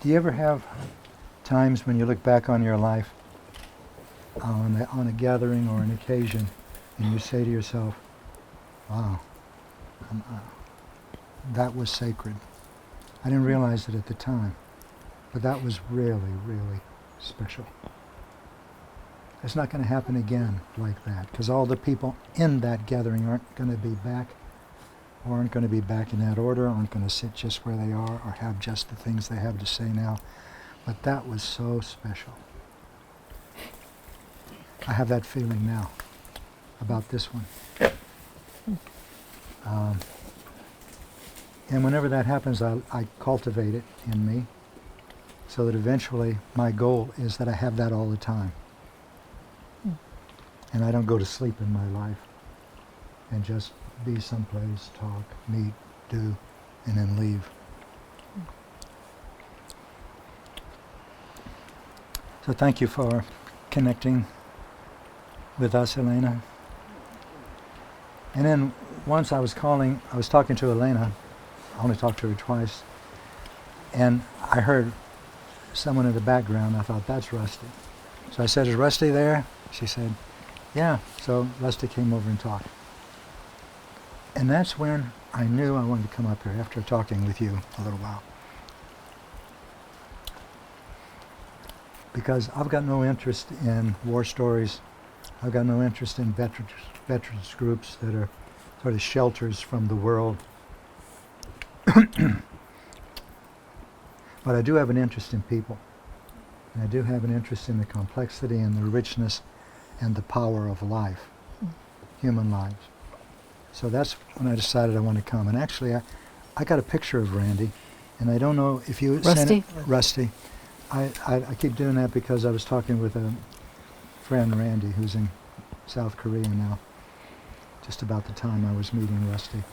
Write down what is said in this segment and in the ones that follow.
Do you ever have times when you look back on your life, on a gathering or an occasion, and you say to yourself, wow, that was sacred. I didn't realize it at the time, but that was really, really special. It's not going to happen again like that, because all the people in that gathering aren't going to be back, or aren't going to be back in that order, aren't going to sit just where they are, or have just the things they have to say now. But that was so special. I have that feeling now about this one. And whenever that happens, I cultivate it in me, so that eventually my goal is that I have that all the time. And I don't go to sleep in my life and just be someplace, talk, meet, do, and then leave. So thank you for connecting with us, Elena. And then once I was talking to Elena. I only talked to her twice. And I heard someone in the background. I thought, that's Rusty. So I said, is Rusty there? She said, yeah. So Rusty came over and talked. And that's when I knew I wanted to come up here, after talking with you a little while. Because I've got no interest in war stories. I've got no interest in veterans groups that are sort of shelters from the world. But I do have an interest in people. And I do have an interest in the complexity and the richness and the power of life, human lives. So that's when I decided I wanted to come. And actually, I got a picture of Randy, and I don't know if you sent it. Rusty. I keep doing that because I was talking with a friend, Randy, who's in South Korea now, just about the time I was meeting Rusty.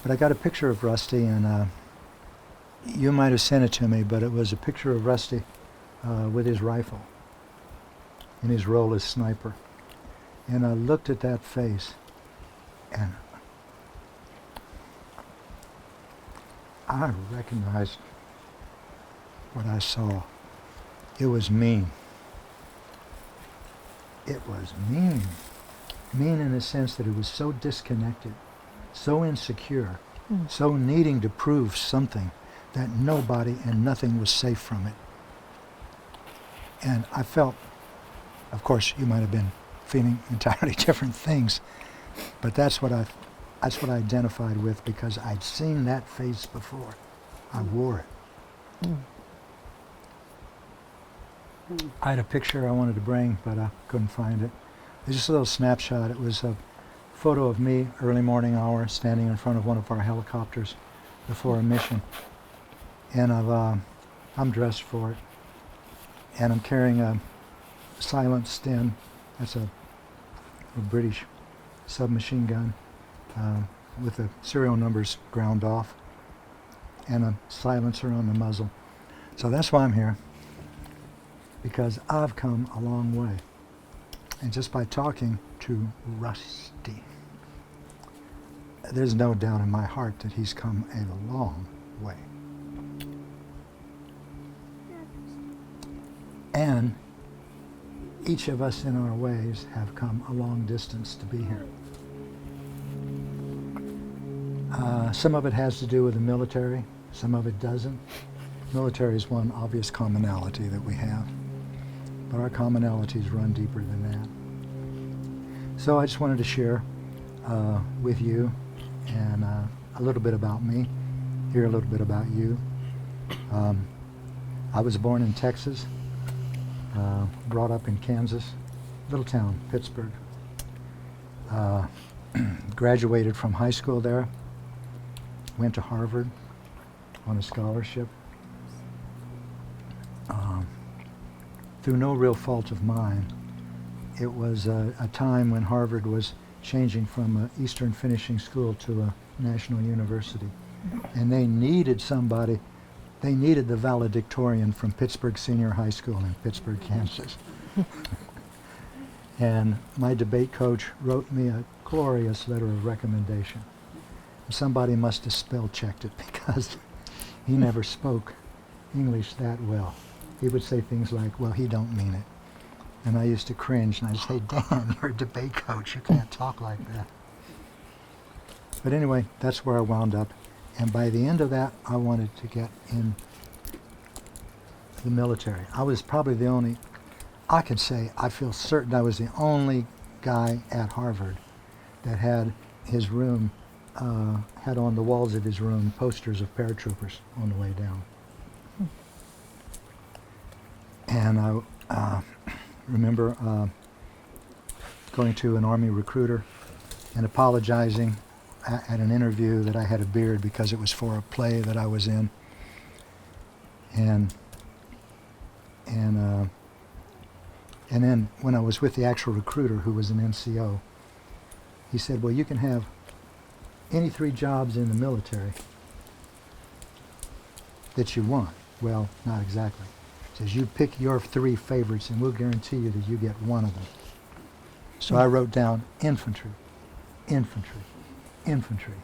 But I got a picture of Rusty, and you might have sent it to me, but it was a picture of Rusty with his rifle in his role as sniper. And I looked at that face, and I recognized what I saw. It was mean. It was mean. Mean in the sense that it was so disconnected, so insecure, so needing to prove something that nobody and nothing was safe from it. And I felt, of course, you might have been feeling entirely different things, but that's what I identified with, because I'd seen that face before. I wore it. I had a picture I wanted to bring, but I couldn't find it. It's just a little snapshot. It was a photo of me, early morning hour, standing in front of one of our helicopters before a mission. And I'm dressed for it. And I'm carrying a silent Sten. That's a British submachine gun with the serial numbers ground off and a silencer on the muzzle. So that's why I'm here, because I've come a long way. And just by talking to Rusty, there's no doubt in my heart that he's come a long way. And each of us in our ways have come a long distance to be here. Some of it has to do with the military, some of it doesn't. Military is one obvious commonality that we have, but our commonalities run deeper than that. So I just wanted to share with you and a little bit about me, hear a little bit about you. I was born in Texas, brought up in Kansas, little town, Pittsburgh. Graduated from high school there, went to Harvard on a scholarship. Through no real fault of mine, it was a time when Harvard was changing from an Eastern finishing school to a national university. And they needed somebody, they needed the valedictorian from Pittsburgh Senior High School in Pittsburgh, Kansas. And my debate coach wrote me a glorious letter of recommendation. Somebody must have spell checked it, because he never spoke English that well. He would say things like, well, he don't mean it. And I used to cringe, and I'd say, Dan, you're a debate coach. You can't talk like that. But anyway, that's where I wound up. And by the end of that, I wanted to get in the military. I was probably the only, I could say, I feel certain I was the only guy at Harvard that had his room, had on the walls of his room posters of paratroopers on the way down. And I remember going to an Army recruiter and apologizing at an interview that I had a beard because it was for a play that I was in. And then when I was with the actual recruiter, who was an NCO, he said, well, you can have any 3 jobs in the military that you want. Well, not exactly. He says, you pick your 3 favorites and we'll guarantee you that you get one of them. So I wrote down infantry, infantry, infantry.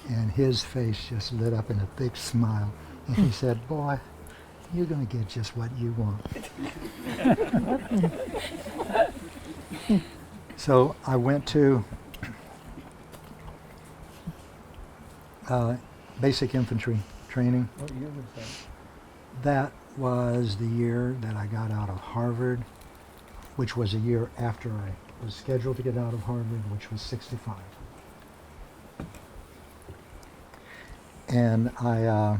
And his face just lit up in a big smile. And he said, boy, you're going to get just what you want. So I went to basic infantry training. What year was that? That was the year that I got out of Harvard, which was a year after I was scheduled to get out of Harvard, which was 65. And I,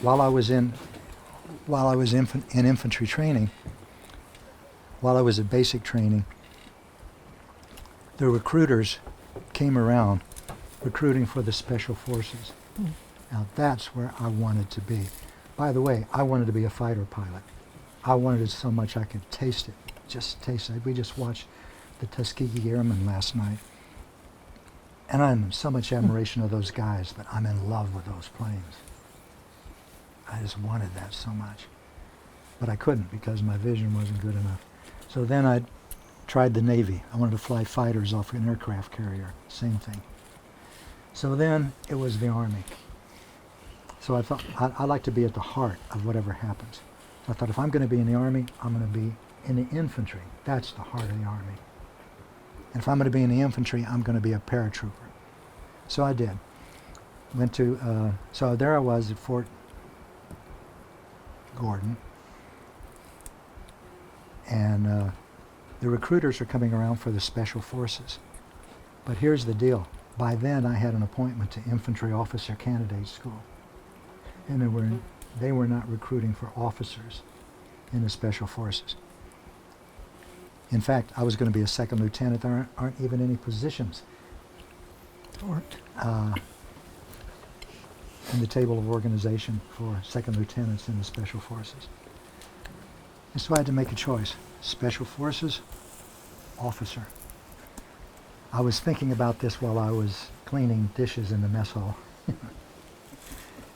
while I was in infantry training, while I was at basic training, the recruiters came around recruiting for the special forces. Now that's where I wanted to be. By the way, I wanted to be a fighter pilot. I wanted it so much I could taste it, just taste it. We just watched the Tuskegee Airmen last night. And I'm in so much admiration of those guys, but I'm in love with those planes. I just wanted that so much. But I couldn't because my vision wasn't good enough. So then I tried the Navy. I wanted to fly fighters off an aircraft carrier, same thing. So then it was the Army. So I thought, I like to be at the heart of whatever happens. So I thought, if I'm going to be in the Army, I'm going to be in the infantry. That's the heart of the Army. And if I'm going to be in the infantry, I'm going to be a paratrooper. So I did. Went to, so there I was at Fort Gordon. And the recruiters are coming around for the special forces. But here's the deal. By then I had an appointment to infantry officer candidate school. And they were not recruiting for officers in the special forces. In fact, I was going to be a second lieutenant. There aren't even any positions in the table of organization for second lieutenants in the special forces. And so I had to make a choice. Special forces, officer. I was thinking about this while I was cleaning dishes in the mess hall.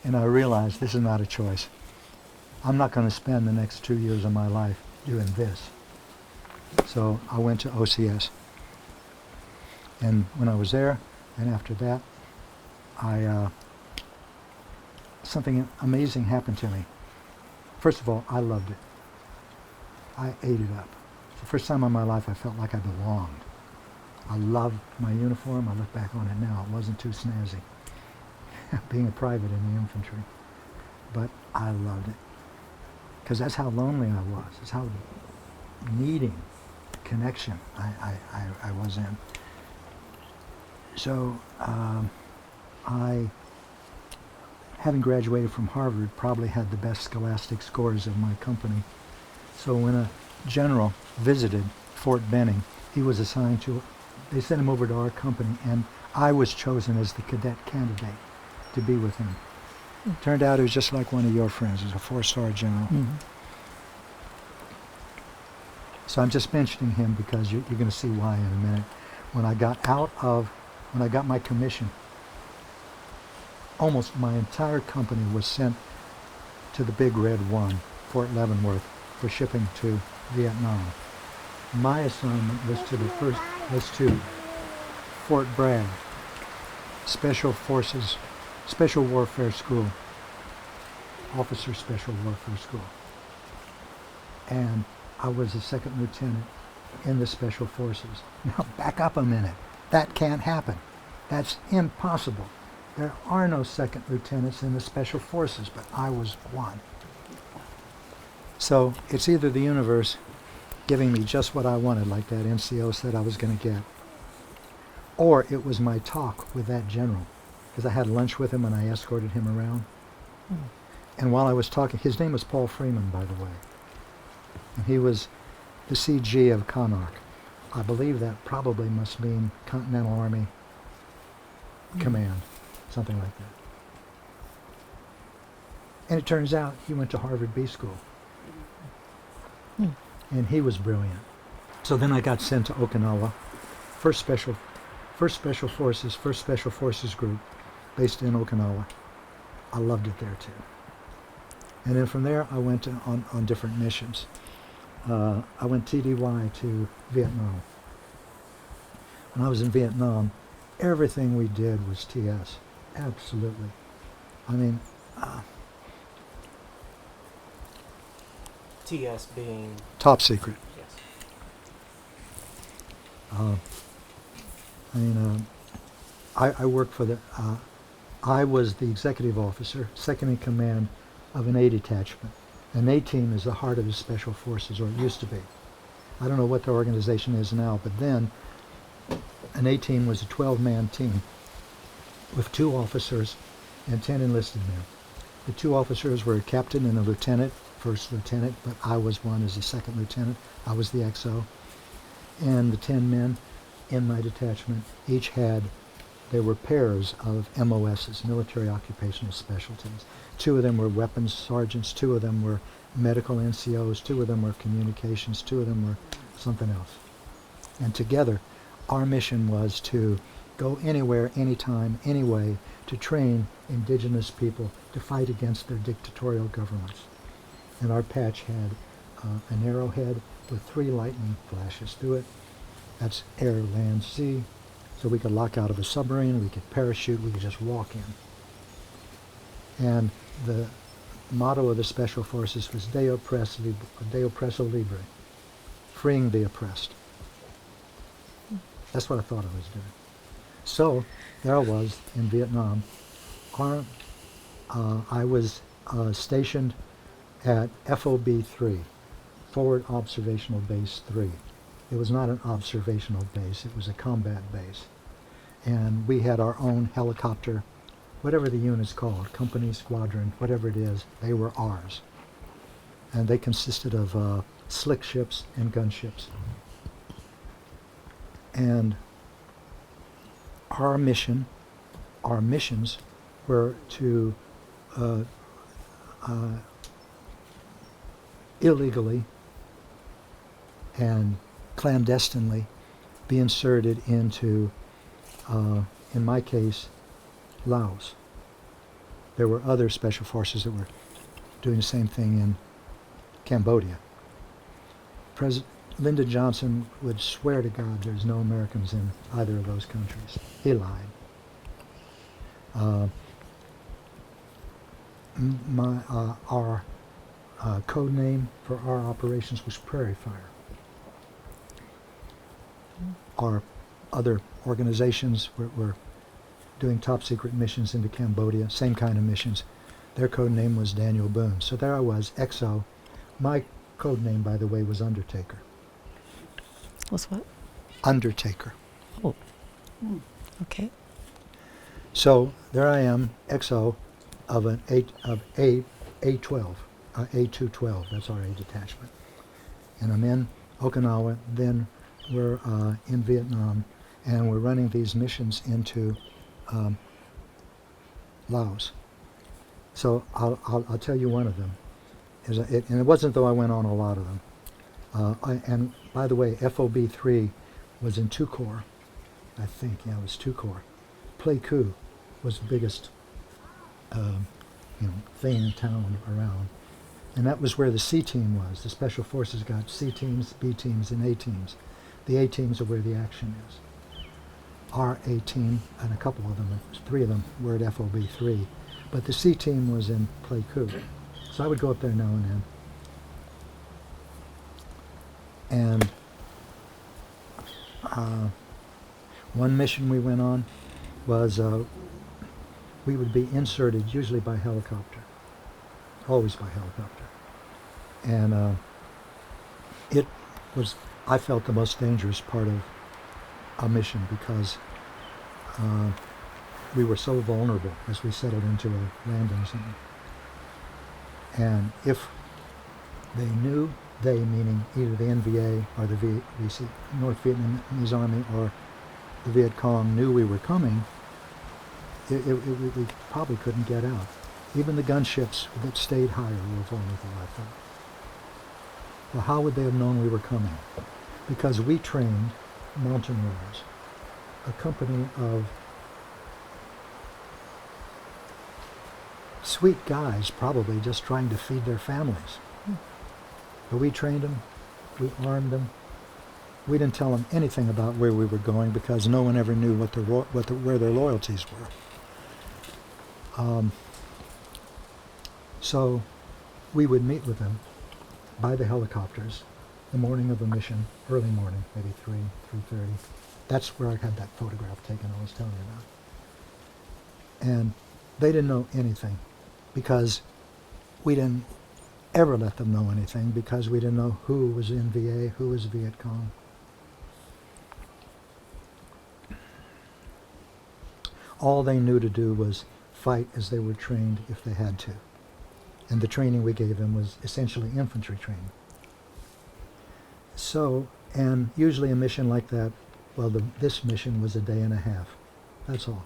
And I realized this is not a choice. I'm not going to spend the next 2 years of my life doing this. So I went to OCS. And when I was there, and after that, something amazing happened to me. First of all, I loved it. I ate it up. It's the first time in my life I felt like I belonged. I loved my uniform. I look back on it now. It wasn't too snazzy, being a private in the infantry. But I loved it. Because that's how lonely I was. It's how needing connection I was in. So I, having graduated from Harvard, probably had the best scholastic scores of my company. So when a general visited Fort Benning, he was assigned to, they sent him over to our company, and I was chosen as the cadet candidate to be with him. Turned out he was just like one of your friends. He was a 4-star general. So I'm just mentioning him because you're going to see why in a minute. When I got my commission, almost my entire company was sent to the Big Red 1, Fort Leavenworth, for shipping to Vietnam. My assignment was to Fort Bragg, Special Forces Special Warfare School, Officer Special Warfare School. And I was a second lieutenant in the Special Forces. Now, back up a minute. That can't happen. That's impossible. There are no second lieutenants in the Special Forces, but I was one. So it's either the universe giving me just what I wanted, like that NCO said I was going to get, or it was my talk with that general, because I had lunch with him and I escorted him around. And while I was talking, his name was Paul Freeman, by the way, and he was the CG of Connaught. I believe that probably must mean Continental Army Command, something like that. And it turns out he went to Harvard B School. And he was brilliant. So then I got sent to Okinawa, first Special Forces group, based in Okinawa. I loved it there too. And then from there I went on different missions. I went TDY to Vietnam. When I was in Vietnam, everything we did was TS. Absolutely. I mean, TS being... top secret. Yes. I worked for the, I was the executive officer, second in command of an A detachment. An A team is the heart of the Special Forces, or it used to be. I don't know what the organization is now, but then an A team was a 12-man team with 2 officers and 10 enlisted men. The 2 officers were a captain and a lieutenant, first lieutenant, but I was one as a second lieutenant. I was the XO. And the 10 men in my detachment each had, there were pairs of MOSs, military occupational specialties. 2 of them were weapons sergeants, 2 of them were medical NCOs, 2 of them were communications, 2 of them were something else. And together, our mission was to go anywhere, anytime, anyway, to train indigenous people to fight against their dictatorial governments. And our patch had an arrowhead with 3 lightning flashes through it. That's air, land, sea. So we could lock out of a submarine, we could parachute, we could just walk in. And the motto of the Special Forces was Deo Presso Libre, freeing the oppressed. That's what I thought I was doing. So there I was in Vietnam. I was stationed at FOB 3, Forward Observational Base 3. It was not an observational base, it was a combat base. And we had our own helicopter, whatever the unit's called, company, squadron, whatever it is, they were ours. And they consisted of slick ships and gunships. And our missions were to illegally and clandestinely be inserted into, in my case, Laos. There were other special forces that were doing the same thing in Cambodia. Lyndon Johnson would swear to God there's no Americans in either of those countries. He lied. Our code name for our operations was Prairie Fire. Our other organizations were doing top secret missions into Cambodia, same kind of missions. Their code name was Daniel Boone. So there I was, XO. My code name, by the way, was Undertaker. Was what? Undertaker. Oh. Okay. So there I am, XO of an A12, A212. That's our A detachment, and I'm in Okinawa. Then we're in Vietnam, and we're running these missions into Laos. So I'll tell you one of them. And it wasn't though I went on a lot of them. And by the way, FOB 3 was in 2 Corps. I think, yeah, it was 2 Corps. Pleiku was the biggest thing in town around. And that was where the C team was. The Special Forces got C teams, B teams, and A teams. The A teams are where the action is. our A team, and a couple of them, 3 of them were at FOB 3, but the C team was in Pleiku. So I would go up there now and then. And one mission we went on was we would be inserted usually by helicopter, always by helicopter. And it was, I felt, the most dangerous part of a mission because we were so vulnerable as we settled into a landing zone. And if they knew, they meaning either the NVA or the VC, North Vietnamese Army, or the Viet Cong knew we were coming, we probably couldn't get out. Even the gunships that stayed higher were vulnerable, I thought. Well, how would they have known we were coming? Because we trained mountain runners, a company of sweet guys probably just trying to feed their families. But we trained them, we armed them. We didn't tell them anything about where we were going because no one ever knew where their loyalties were. So we would meet with them by the helicopters the morning of a mission, early morning, maybe 3:30. That's where I had that photograph taken I was telling you about. And they didn't know anything because we didn't ever let them know anything because we didn't know who was NVA, who was Viet Cong. All they knew to do was fight as they were trained if they had to. And the training we gave them was essentially infantry training. So, and usually a mission like that, well, this mission was a day and a half. That's all.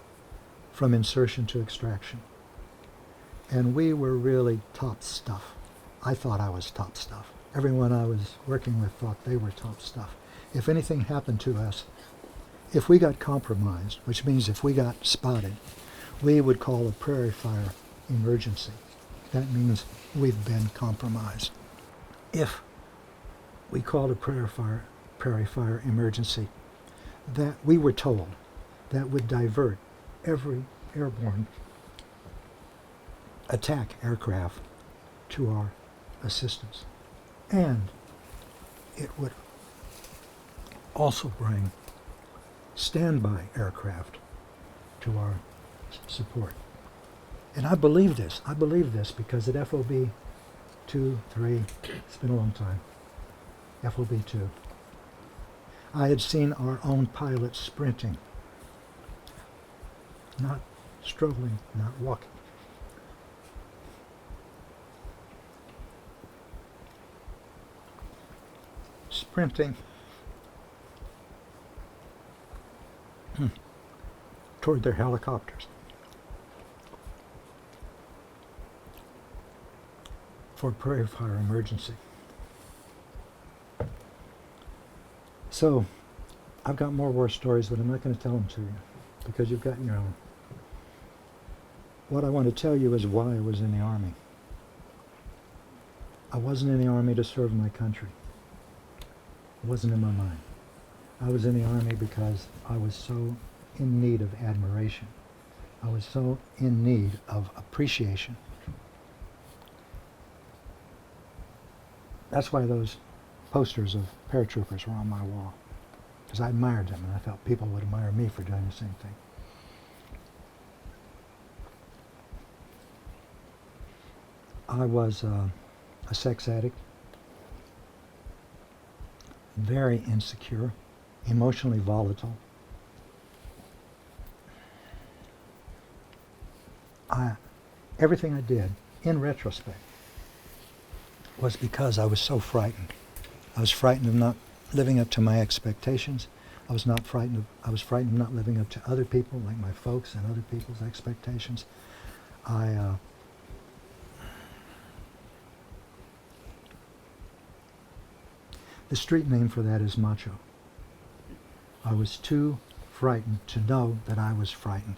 From insertion to extraction. And we were really top stuff. I thought I was top stuff. Everyone I was working with thought they were top stuff. If anything happened to us, if we got compromised, which means if we got spotted, we would call a prairie fire emergency. That means we've been compromised. If we called a prairie fire emergency, that we were told that would divert every airborne attack aircraft to our assistance. And it would also bring standby aircraft to our support. And I believe this. I believe this because at FOB 2, 3, it's been a long time, FOB 2, I had seen our own pilots sprinting, not struggling, not walking. Sprinting toward their helicopters for a prairie fire emergency. So, I've got more war stories, but I'm not going to tell them to you because you've got your own. What I want to tell you is why I was in the Army. I wasn't in the Army to serve my country. It wasn't in my mind. I was in the Army because I was so in need of admiration. I was so in need of appreciation. That's why those posters of paratroopers were on my wall, because I admired them and I felt people would admire me for doing the same thing. I was a sex addict, very insecure, emotionally volatile. Everything I did, in retrospect, was because I was so frightened. I was frightened of not living up to my expectations. I was frightened of not living up to other people, like my folks and other people's expectations. The street name for that is macho. I was too frightened to know that I was frightened.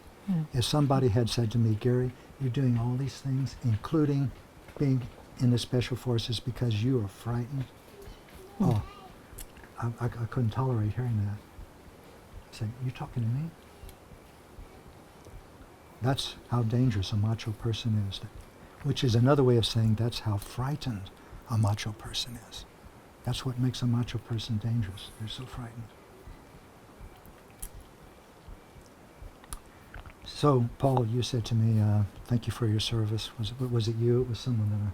If somebody had said to me, Gary, you're doing all these things, including being in the Special Forces because you are frightened, I couldn't tolerate hearing Say, you talking to me? That's how dangerous a macho person is, which is another way of saying that's how frightened a macho person is. That's what makes a macho person dangerous. They're so frightened. So, Paul, you said to me, thank you for your service. Was it you? It was someone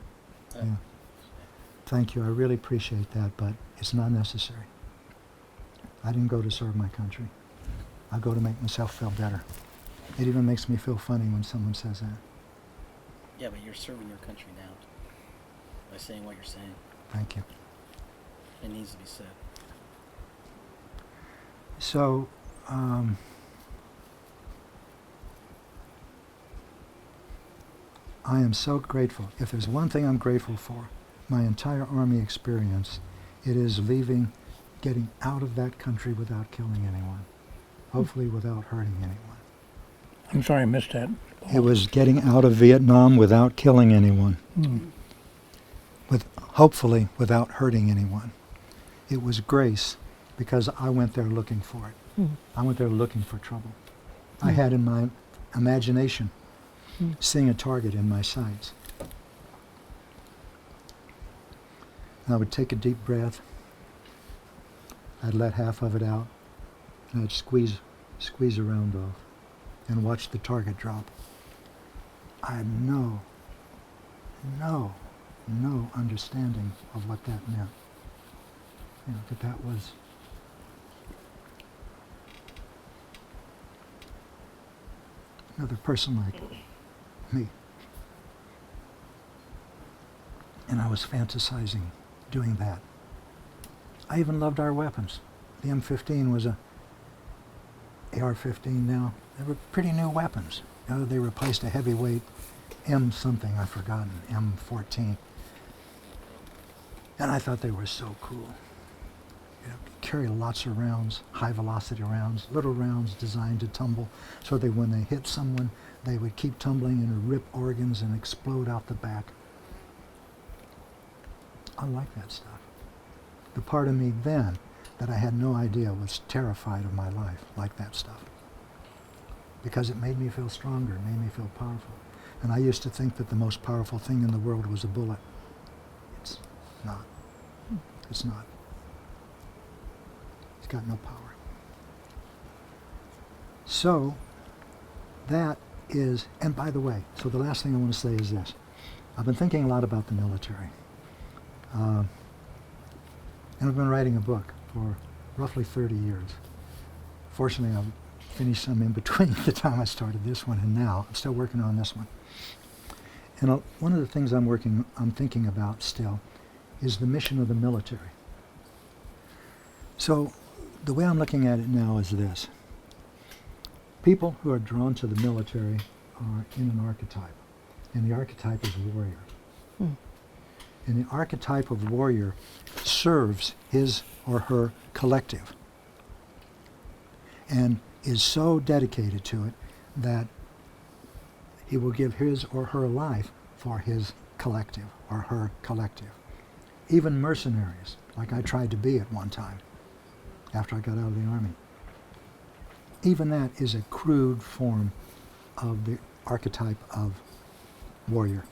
that yeah. Thank you. I really appreciate that, but it's not necessary. I didn't go to serve my country. I go to make myself feel better. It even makes me feel funny when someone says that. Yeah, but you're serving your country now by saying what you're saying. Thank you. It needs to be said. So, I am so grateful. If there's one thing I'm grateful for, my entire Army experience, it is getting out of that country without killing anyone. Hopefully without hurting anyone. I'm sorry, I missed that. It was getting out of Vietnam without killing anyone. Hopefully without hurting anyone. It was grace because I went there looking for it. I went there looking for trouble. I had in my imagination seeing a target in my sights. And I would take a deep breath. I'd let half of it out, and I'd squeeze a round off and watch the target drop. I had no understanding of what that meant. You know, that was another person like me. And I was fantasizing doing that. I even loved our weapons. The M15 was a AR-15 now. They were pretty new weapons. You know, they replaced a heavyweight M something, I've forgotten, M14. And I thought they were so cool. You know, carry lots of rounds, high velocity rounds, little rounds designed to tumble so that when they hit someone, they would keep tumbling and rip organs and explode out the back. I like that stuff. The part of me then that I had no idea was terrified of my life, like that stuff. Because it made me feel stronger, it made me feel powerful. And I used to think that the most powerful thing in the world was a bullet. It's not. It's not. It's got no power. So, that is, and by the way, so the last thing I want to say is this. I've been thinking a lot about the military. And I've been writing a book for roughly 30 years. Fortunately, I've finished some in between the time I started this one and now. I'm still working on this one. And one of the things I'm thinking about still is the mission of the military. So the way I'm looking at it now is this. People who are drawn to the military are in an archetype. And the archetype is warrior. And the archetype of warrior serves his or her collective and is so dedicated to it that he will give his or her life for his collective or her collective. Even mercenaries, like I tried to be at one time after I got out of the Army. Even that is a crude form of the archetype of warrior.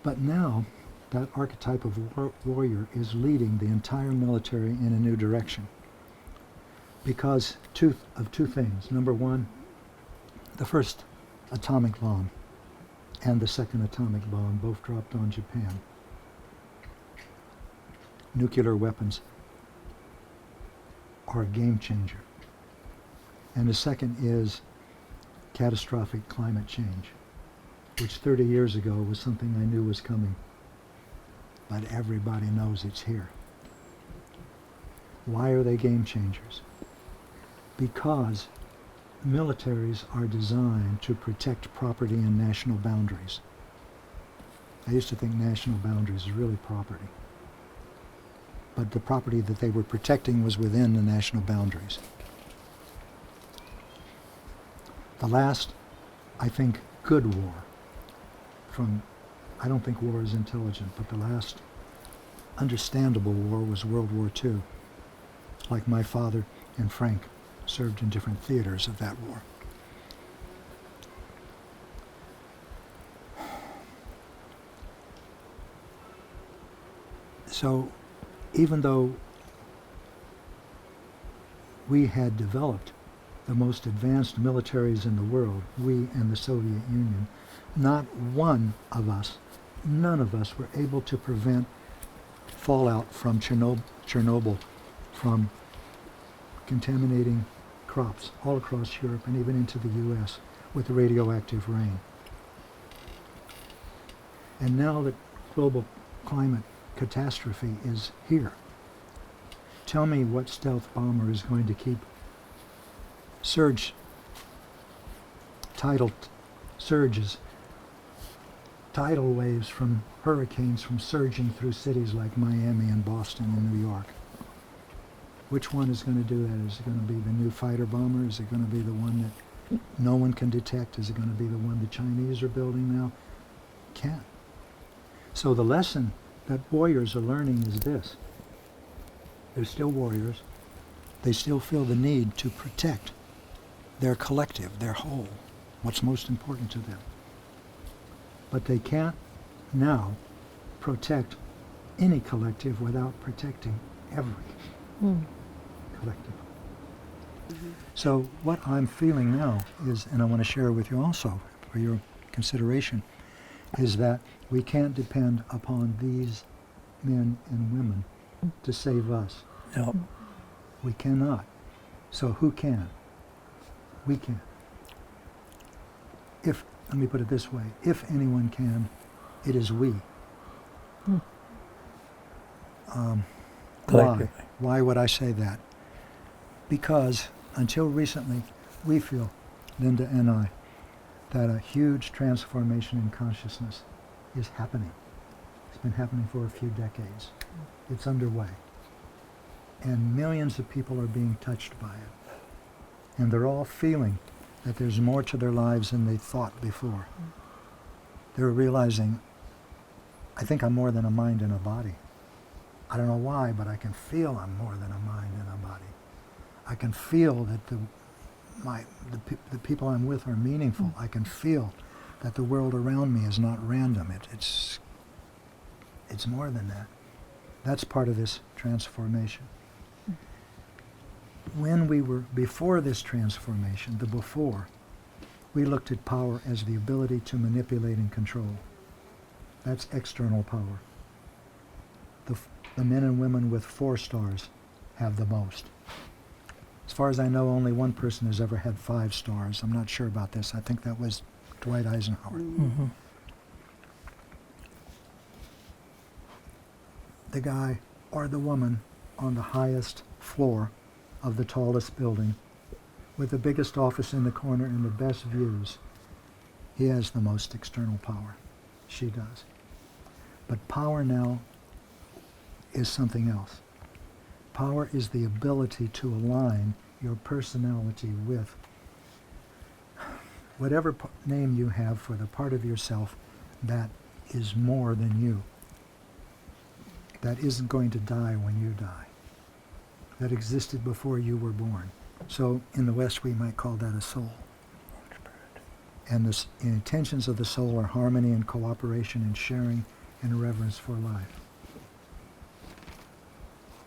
But now, that archetype of warrior is leading the entire military in a new direction. Because of two things. Number one, the first atomic bomb and the second atomic bomb both dropped on Japan. Nuclear weapons are a game changer. And the second is catastrophic climate change, which 30 years ago was something I knew was coming. But everybody knows it's here. Why are they game changers? Because militaries are designed to protect property and national boundaries. I used to think national boundaries is really property. But the property that they were protecting was within the national boundaries. The last, I think, good war I don't think war is intelligent, but the last understandable war was World War II. like my father and Frank served in different theaters of that war. So even though we had developed the most advanced militaries in the world, we and the Soviet Union, not one of us, none of us were able to prevent fallout from Chernobyl, from contaminating crops all across Europe and even into the US with radioactive rain. And now that global climate catastrophe is here, tell me what stealth bomber is going to keep tidal waves from hurricanes from surging through cities like Miami and Boston and New York. Which one is going to do that? Is it going to be the new fighter bomber? Is it going to be the one that no one can detect? Is it going to be the one the Chinese are building now? Can't. So the lesson that warriors are learning is this. They're still warriors. They still feel the need to protect their collective, their whole, what's most important to them. But they can't now protect any collective without protecting every collective. Mm-hmm. So what I'm feeling now is, and I want to share with you also for your consideration, is that we can't depend upon these men and women to save us. Yep. We cannot. So who can? We can. Let me put it this way, if anyone can, it is we. Why? Collectively. Why would I say that? Because until recently, we feel, Linda and I, that a huge transformation in consciousness is happening. It's been happening for a few decades. It's underway. And millions of people are being touched by it. And they're all feeling that there's more to their lives than they thought before. They're realizing, I think I'm more than a mind and a body. I don't know why, but I can feel I'm more than a mind and a body. I can feel that the people I'm with are meaningful. I can feel that the world around me is not random. It's more than that. That's part of this transformation. When we were before this transformation, the before, we looked at power as the ability to manipulate and control. That's external power. The men and women with 4 stars have the most. As far as I know, only one person has ever had 5 stars. I'm not sure about this. I think that was Dwight Eisenhower. Mm-hmm. The guy or the woman on the highest floor of the tallest building with the biggest office in the corner and the best views, he has the most external power. She does. But power now is something else. Power is the ability to align your personality with whatever name you have for the part of yourself that is more than you, that isn't going to die when you die, that existed before you were born. So in the West we might call that a soul. And the intentions of the soul are harmony and cooperation and sharing and reverence for life.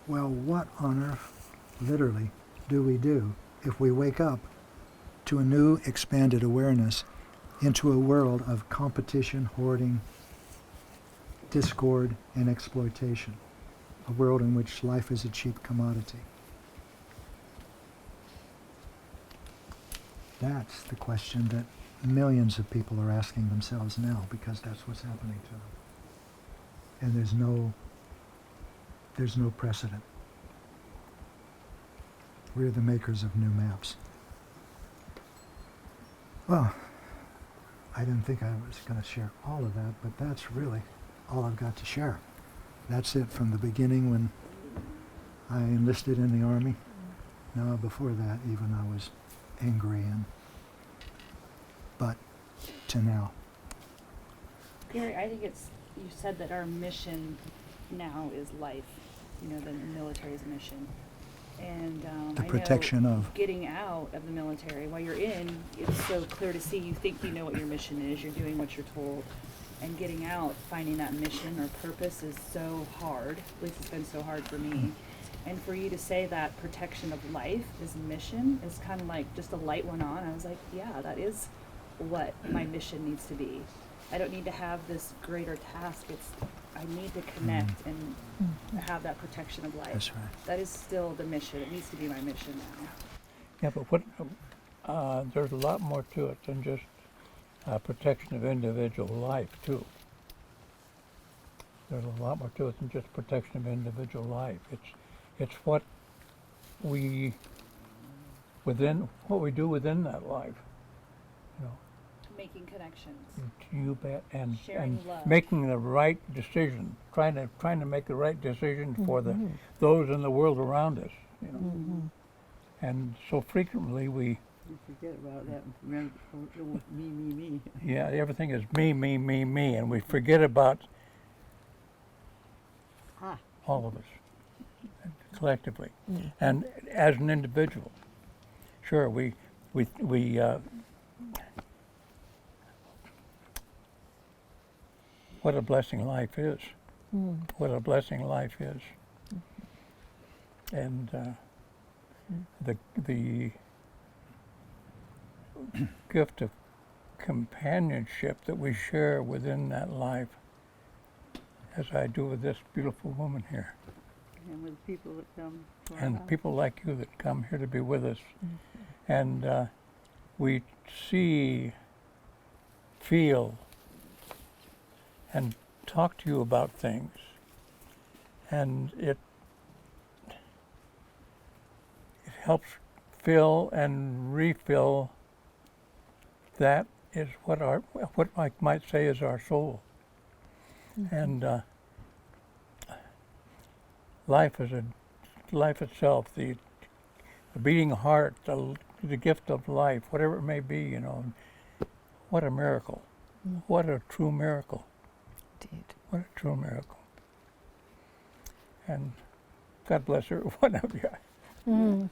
Well, what on earth, literally, do we do if we wake up to a new expanded awareness into a world of competition, hoarding, discord, and exploitation? A world in which life is a cheap commodity. That's the question that millions of people are asking themselves now, because that's what's happening to them. And there's no precedent. We're the makers of new maps. Well, I didn't think I was going to share all of that, but that's really all I've got to share. That's it from the beginning when I enlisted in the Army. No, before that even I was angry, but to now. Gary, I think you said that our mission now is life, the military's mission. And And The I know protection of. getting out of the military, while you're in, it's so clear to see. You think you know what your mission is. You're doing what you're told. And getting out, finding that mission or purpose is so hard. At least it's been so hard for me. And for you to say that protection of life is mission is kind of like just a light went on. I was like, yeah, that is what my mission needs to be. I don't need to have this greater task. I need to connect and have that protection of life. That's right. That is still the mission. It needs to be my mission now. Yeah, but what, there's a lot more to it than just protection of individual life, too. There's a lot more to it than just protection of individual life. It's what we do within that life, you know. Making connections. You bet, and Sharing love. making the right decision, trying to make the right decision for those in the world around us, you know. And so frequently we You forget about that. Remember, me. yeah, everything is me, and we forget about all of us collectively, and as an individual. Sure, we what a blessing life is. What a blessing life is. And the gift of companionship that we share within that life, as I do with this beautiful woman here, And with people that come to our and house. people like you that come here to be with us. And we see, feel, and talk to you about things. And it helps fill and refill. That is what I might say is our soul. And life itself, the beating heart, the gift of life, whatever it may be, you know. What a miracle! What a true miracle! Indeed. What a true miracle! And God bless her, one of you.